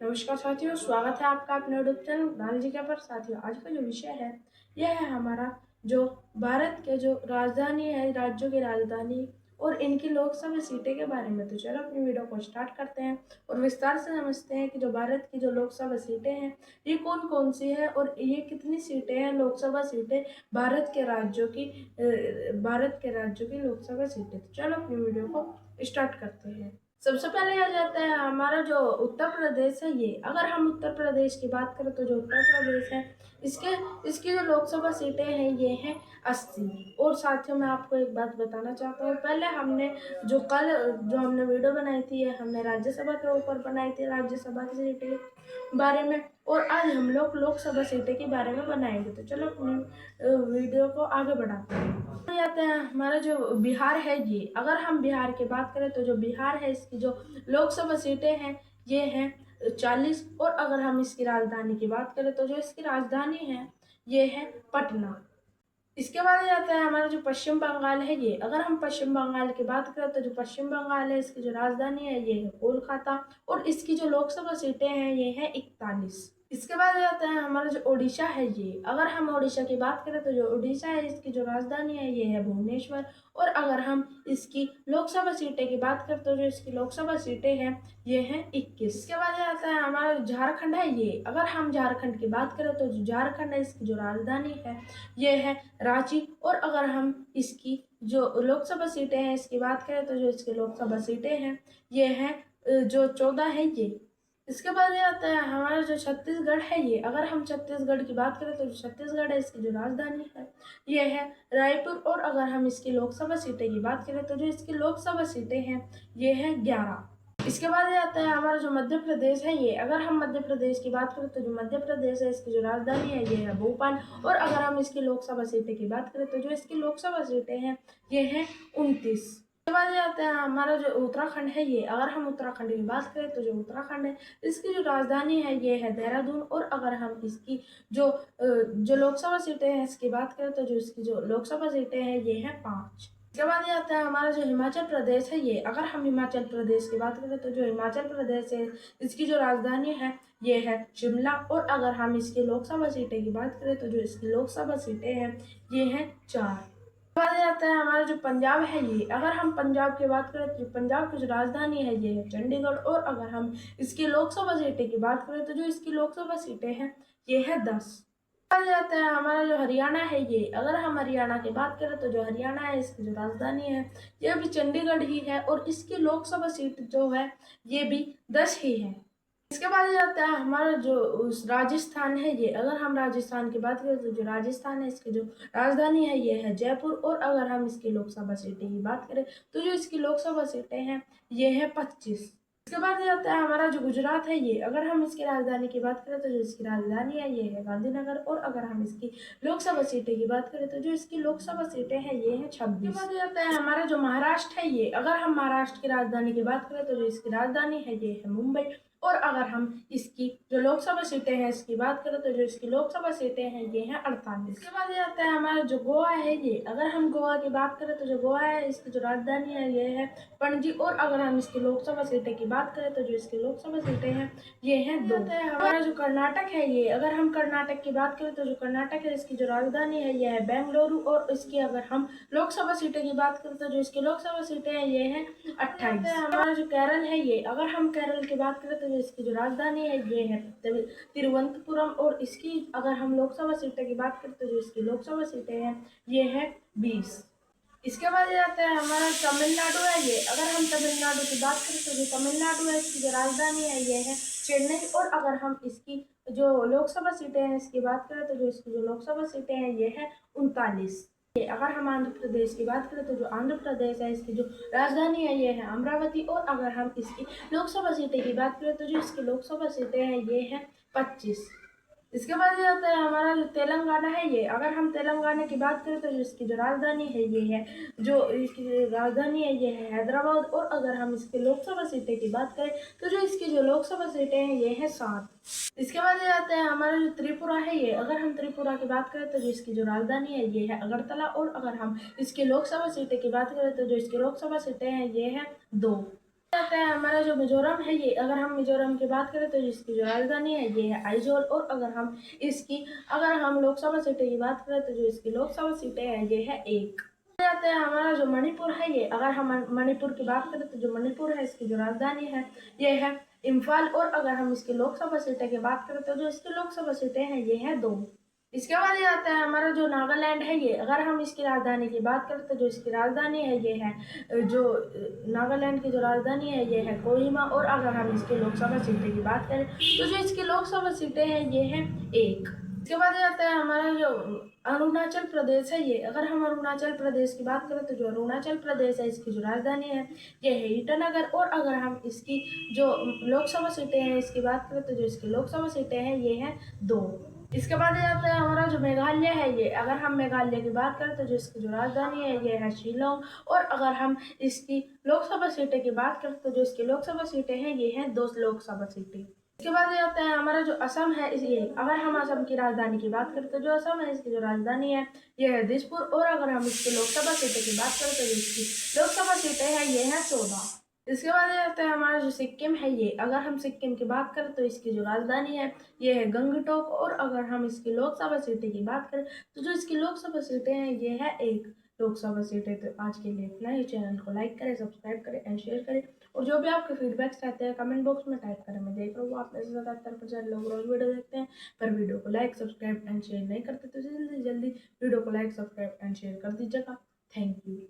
नमस्कार साथियों, स्वागत है आपका अपने यूट्यूब चैनल ज्ञान जी के पर। साथियों, आज का जो विषय है यह है हमारा जो भारत के जो राजधानी है, राज्यों की राजधानी और इनकी लोकसभा सीटें के बारे में। तो चलो अपनी वीडियो को स्टार्ट करते हैं और विस्तार से समझते हैं कि जो भारत की जो लोकसभा सीटें हैं ये कौन कौन सी है और ये कितनी सीटें हैं लोकसभा सीटें भारत के राज्यों की। लोकसभा सीटें। तो चलो अपनी वीडियो को स्टार्ट करते हैं। सबसे पहले आ जाता है हमारा जो उत्तर प्रदेश है। ये अगर हम उत्तर प्रदेश की बात करें तो जो उत्तर प्रदेश है इसके इसकी जो लोकसभा सीटें हैं ये हैं 80। और साथियों, मैं आपको एक बात बताना चाहता हूँ। पहले हमने जो हमने वीडियो बनाई थी ये हमने राज्यसभा के ऊपर बनाई थी, राज्यसभा की सीटें के बारे में। और आज हम लोग लोकसभा सीटें के बारे में बनाएंगे। तो चलो अपनी वीडियो को आगे बढ़ाते हैं। जाते हैं हमारा जो बिहार है। ये अगर हम बिहार की बात करें तो जो बिहार है इसकी जो लोकसभा सीटें हैं ये हैं 40। और अगर हम इसकी राजधानी की बात करें तो जो इसकी राजधानी है ये है पटना। इसके बाद जाता है हमारा जो पश्चिम बंगाल है। ये अगर हम पश्चिम बंगाल की बात करें तो जो पश्चिम बंगाल है इसकी जो राजधानी है ये है कोलकाता। और इसकी जो लोकसभा सीटें हैं ये है 41। इसके बाद आता है हमारा जो ओडिशा है। ये अगर हम ओडिशा की बात करें तो जो ओडिशा है इसकी जो राजधानी है ये है भुवनेश्वर। और अगर हम इसकी लोकसभा सीटें की बात करें तो जो इसकी लोकसभा सीटें हैं ये हैं 21। इसके बाद आता है हमारा झारखंड है। ये अगर हम झारखंड की बात करें तो जो झारखंड है इसकी जो राजधानी है ये है रांची। और अगर हम इसकी जो लोकसभा सीटें हैं इसकी बात करें तो जो इसकी लोकसभा सीटें हैं ये हैं जो 14 है ये। इसके बाद ये आता है हमारा जो छत्तीसगढ़ है। ये अगर हम छत्तीसगढ़ की बात करें तो जो छत्तीसगढ़ है इसकी जो राजधानी है ये है रायपुर। और अगर हम इसकी लोकसभा सीटें की बात करें तो जो इसकी लोकसभा सीटें हैं ये है 11। इसके बाद ये आता है हमारा जो मध्य प्रदेश है। ये अगर हम मध्य प्रदेश की बात करें तो जो मध्य प्रदेश है इसकी जो राजधानी है ये है भोपाल। और अगर हम इसकी लोकसभा सीटें की बात करें तो जो इसकी लोकसभा सीटें हैं ये हैं 29। इसके बाद ये आता है हमारा जो उत्तराखंड है। ये अगर हम उत्तराखंड की बात करें तो जो उत्तराखंड है इसकी जो राजधानी है ये है देहरादून। और अगर हम इसकी जो लोकसभा सीटें हैं इसकी बात करें तो जो इसकी जो लोकसभा सीटें हैं ये हैं 5। इसके बाद ये आता है हमारा जो हिमाचल प्रदेश है। ये अगर हम हिमाचल प्रदेश की बात करें तो जो हिमाचल प्रदेश है इसकी जो राजधानी है ये है शिमला। और अगर हम इसकी लोकसभा सीटें की बात करें तो जो इसकी लोकसभा सीटें हैं ये हैं 4। बाद आता है हमारा जो पंजाब है। ये अगर हम पंजाब की बात करें तो पंजाब की जो राजधानी है ये है चंडीगढ़। और अगर हम इसकी लोकसभा सीटें की बात करें तो जो इसकी लोकसभा सीटें हैं ये है 10। बाद आता है हमारा जो हरियाणा है। ये अगर हम हरियाणा की बात करें तो जो हरियाणा है इसकी जो राजधानी है ये भी चंडीगढ़ ही है। और इसकी लोकसभा सीट जो है ये भी 10 ही है। इसके बाद आता है हमारा जो राजस्थान है। ये अगर हम राजस्थान की बात करें तो जो राजस्थान है इसकी जो राजधानी है ये है जयपुर। और अगर हम इसकी लोकसभा सीटें की बात करें तो जो इसकी लोकसभा सीटें हैं ये है 25। इसके बाद आता है हमारा जो गुजरात है। ये अगर हम इसकी राजधानी की बात करें तो जो इसकी राजधानी है ये है गांधीनगर। और अगर हम इसकी लोकसभा सीटें की बात करें तो जो इसकी लोकसभा सीटें हैं ये है 26। इसके बाद आता है हमारा जो महाराष्ट्र है। ये अगर हम महाराष्ट्र की राजधानी की बात करें तो जो इसकी राजधानी है ये है मुंबई। और अगर हम इसकी जो लोकसभा सीटें हैं इसकी बात करें तो जो इसकी लोकसभा सीटें हैं ये हैं 48। इसके बाद ये आता है हमारा जो गोवा है। ये अगर हम गोवा की बात करें तो जो गोवा है इसकी जो राजधानी है ये है पणजी। और अगर हम इसकी लोकसभा सीटें की बात करें तो जो इसकी लोकसभा सीटें हैं ये हैं 2। हमारा जो कर्नाटक है। ये अगर हम कर्नाटक की बात करें तो जो कर्नाटक है इसकी जो राजधानी है ये है बेंगलुरु। और इसकी अगर हम लोकसभा सीटें की बात करें तो जो इसकी लोकसभा सीटें हैं ये हैं 28। हमारा जो केरल है। ये अगर हम केरल की बात करें तो जो इसकी जो राजधानी है ये है तिरुवनंतपुरम। और इसकी अगर हम लोकसभा सीटें की बात करें तो जो इसकी लोकसभा सीटें हैं ये है 20। इसके बाद ये आता है हमारा तमिलनाडु है। ये अगर हम तमिलनाडु की बात करें तो जो तमिलनाडु है इसकी जो राजधानी है ये है चेन्नई। और अगर हम इसकी जो लोकसभा सीटें हैं इसकी बात करें तो जो इसकी जो लोकसभा सीटें हैं ये है 39। अगर हम आंध्र प्रदेश की बात करें तो जो आंध्र प्रदेश है इसकी जो राजधानी है ये है अमरावती। और अगर हम इसकी लोकसभा सीटें की बात करें तो जो इसकी लोकसभा सीटें हैं ये है 25। इसके बाद ये आता है हमारा जो तेलंगाना है। ये अगर हम तेलंगाना की बात करें तो जो इसकी जो राजधानी है ये है हैदराबाद। और अगर हम इसकी लोकसभा सीटें की बात करें तो जो इसकी जो लोकसभा सीटें हैं ये है 7। इसके बाद ये आता है हमारा जो त्रिपुरा है। ये अगर हम त्रिपुरा की बात करें तो जो इसकी जो राजधानी है ये है अगरतला। और अगर हम इसकी लोकसभा सीटें की बात करें तो जो इसकी लोकसभा सीटें हैं ये है 2। आता है हमारा जो मिजोरम है ये, अगर हम मिजोरम की बात करें तो इसकी जो राजधानी है ये है आइजोल। और अगर हम लोकसभा सीटें की बात करें तो जो इसकी लोकसभा सीटें हैं ये है 1। जाते हैं हमारा जो मणिपुर है ये, अगर हम मणिपुर की बात करें तो जो मणिपुर है इसकी जो राजधानी है ये है इम्फाल। और अगर हम इसकी लोकसभा सीटें की बात करें तो जो इसकी लोकसभा सीटें हैं ये है 2। इसके बाद ये आता है हमारा जो नागालैंड है ये, अगर हम इसकी राजधानी की बात करें तो जो इसकी राजधानी है ये है जो नागालैंड की जो राजधानी है ये है कोहिमा। और अगर हम इसकी लोकसभा सीटें की बात करें तो जो इसकी लोकसभा सीटें हैं ये है 1। इसके बाद ये आता है हमारा जो अरुणाचल प्रदेश है ये, अगर हम अरुणाचल प्रदेश की बात करें तो जो अरुणाचल प्रदेश है इसकी जो राजधानी है ये है ईटानगर। और अगर हम इसकी जो लोकसभा सीटें हैं इसकी बात करें तो जो इसकी लोकसभा सीटें हैं ये हैं 2। इसके बाद ये आता है हमारा जो मेघालय है ये, अगर हम मेघालय की बात करें तो जो इसकी जो राजधानी है ये है शिलोंग। और अगर हम इसकी लोकसभा सीटें की बात करें तो जो इसकी लोकसभा सीटें हैं ये हैं 2 लोकसभा सीटें। इसके बाद ये आता है हमारा जो असम है ये, अगर हम असम की राजधानी की बात करें तो जो असम है इसकी जो राजधानी है ये है दिसपुर। और अगर हम इसकी लोकसभा सीटें की बात करें तो जो इसकी लोकसभा सीटें हैं ये हैं 14। इसके बाद ये आता है हमारा जो सिक्किम है ये, अगर हम सिक्किम की बात करें तो इसकी जो राजधानी है ये है गंगटोक। और अगर हम इसकी लोकसभा सीटें की बात करें तो जो इसकी लोकसभा सीटें हैं ये है 1 लोकसभा सीटें। तो आज के लिए इतना ही। चैनल को लाइक करें, सब्सक्राइब करें एंड शेयर करें। और जो भी आपके फीडबैक्स रहते हैं कमेंट बॉक्स में टाइप करें। मैं देख रहा हूँ आप में से ज़्यादातर % लोग रोज वीडियो देखते हैं पर वीडियो को लाइक सब्सक्राइब एंड शेयर नहीं करते, तो जल्दी जल्दी वीडियो को लाइक सब्सक्राइब एंड शेयर कर दीजिएगा। Thank you.